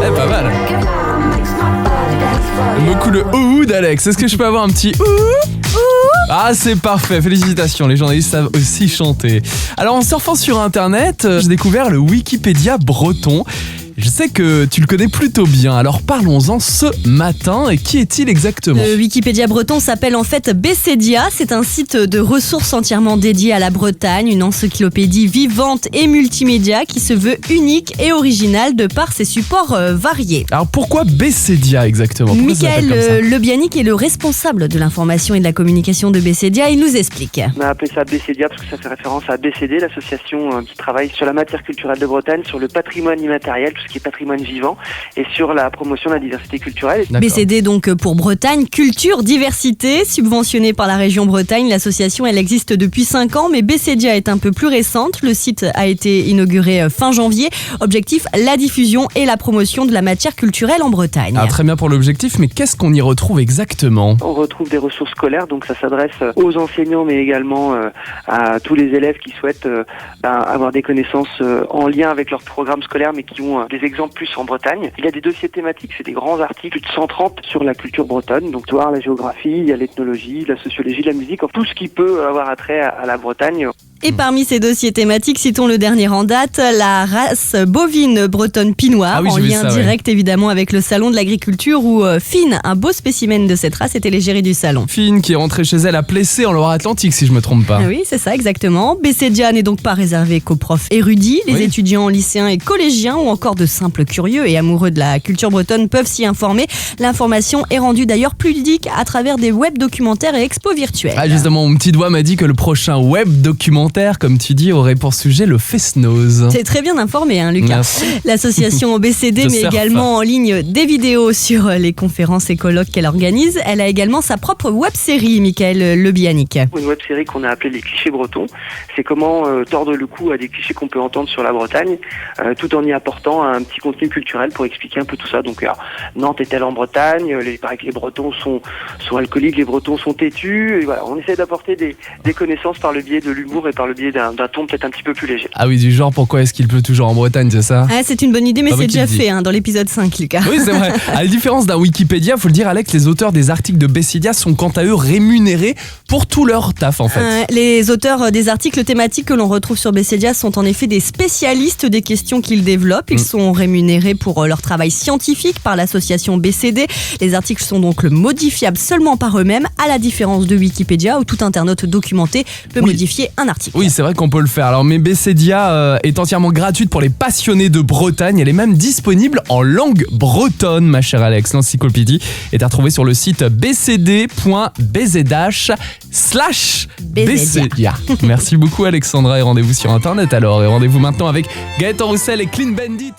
Eh, pas mal. Beaucoup de ouh d'Alex. Est-ce que je peux avoir un petit ouh? Ah, c'est parfait, félicitations, les journalistes savent aussi chanter. Alors en surfant sur internet, j'ai découvert le Wikipédia breton. Je sais que tu le connais plutôt bien, alors parlons-en ce matin. Et qui est-il exactement ? Le Wikipédia breton s'appelle en fait Bessédia. C'est un site de ressources entièrement dédié à la Bretagne, une encyclopédie vivante et multimédia qui se veut unique et originale de par ses supports variés. Alors pourquoi Bessédia exactement ? Pourquoi ça s'appelle comme ça ? Michael Lebianic est le responsable de l'information et de la communication de Bessédia. Il nous explique. On a appelé ça Bessédia parce que ça fait référence à BCD, l'association qui travaille sur la matière culturelle de Bretagne, sur le patrimoine immatériel, tout ce qui est patrimoine vivant, et sur la promotion de la diversité culturelle. D'accord. BCD donc pour Bretagne, culture, diversité, subventionnée par la région Bretagne. L'association elle existe depuis 5 ans, mais Bessédia est un peu plus récente. Le site a été inauguré fin janvier. Objectif, la diffusion et la promotion de la matière culturelle en Bretagne. Ah, très bien pour l'objectif, mais qu'est-ce qu'on y retrouve exactement ? On retrouve des ressources scolaires, donc ça s'adresse aux enseignants, mais également à tous les élèves qui souhaitent avoir des connaissances en lien avec leur programme scolaire, mais qui ont des exemples plus en Bretagne. Il y a des dossiers thématiques, c'est des grands articles, plus de 130 sur la culture bretonne, donc l'histoire, la géographie, il y a l'ethnologie, la sociologie, la musique, tout ce qui peut avoir attrait à la Bretagne. Et parmi ces dossiers thématiques, citons le dernier en date, la race bovine bretonne pinoire, Ah oui, en j'ai vu lien ça, direct évidemment avec le salon de l'agriculture où Fine, un beau spécimen de cette race, était l'égérie du salon. Fine qui est rentrée chez elle à Plessé en Loire-Atlantique si je me trompe pas. Ah oui, c'est ça exactement. Bessédia n'est donc pas réservé qu'aux profs érudits. Les Oui. étudiants, lycéens et collégiens ou encore de simples curieux et amoureux de la culture bretonne peuvent s'y informer. L'information est rendue d'ailleurs plus ludique à travers des web documentaires et expos virtuels. Ah justement, mon petit doigt m'a dit que le prochain web documentaire, comme tu dis, aurait pour sujet le Fest-Noz. C'est très bien informé, hein, Lucas. Merci. L'association BCD Je met surfe. également en ligne des vidéos sur les conférences et colloques qu'elle organise. Elle a également sa propre web-série, Michael Lebianic. Une web série qu'on a appelée Les clichés bretons. C'est comment tordre le cou à des clichés qu'on peut entendre sur la Bretagne, tout en y apportant un petit contenu culturel pour expliquer un peu tout ça. Donc Nantes est-elle en Bretagne ? Il paraît que les Bretons sont alcooliques, les Bretons sont têtus. Et voilà, on essaie d'apporter des connaissances par le biais de l'humour et par le biais d'un ton peut-être un petit peu plus léger. Ah oui, du genre, pourquoi est-ce qu'il pleut toujours en Bretagne, c'est ça ? Ah, c'est une bonne idée, mais Pas moi c'est qui déjà le dis. fait dans l'épisode 5, Lucas. Oui, c'est vrai. À la différence d'un Wikipédia, faut le dire, Alex, les auteurs des articles de Bessédia sont quant à eux rémunérés pour tout leur taf, en fait. Les auteurs des articles thématiques que l'on retrouve sur Bessédia sont en effet des spécialistes des questions qu'ils développent. Ils sont rémunérés pour leur travail scientifique par l'association BCD. Les articles sont donc modifiables seulement par eux-mêmes, à la différence de Wikipédia où tout internaute documenté peut modifier un article. Oui, c'est vrai qu'on peut le faire. Alors, mais Bessédia est entièrement gratuite pour les passionnés de Bretagne. Elle est même disponible en langue bretonne, ma chère Alex. L'encyclopédie est à retrouver sur le site bcd.bzh/Bessédia. Merci beaucoup, Alexandra, et rendez-vous sur Internet alors. Et rendez-vous maintenant avec Gaëtan Roussel et Clean Bandit.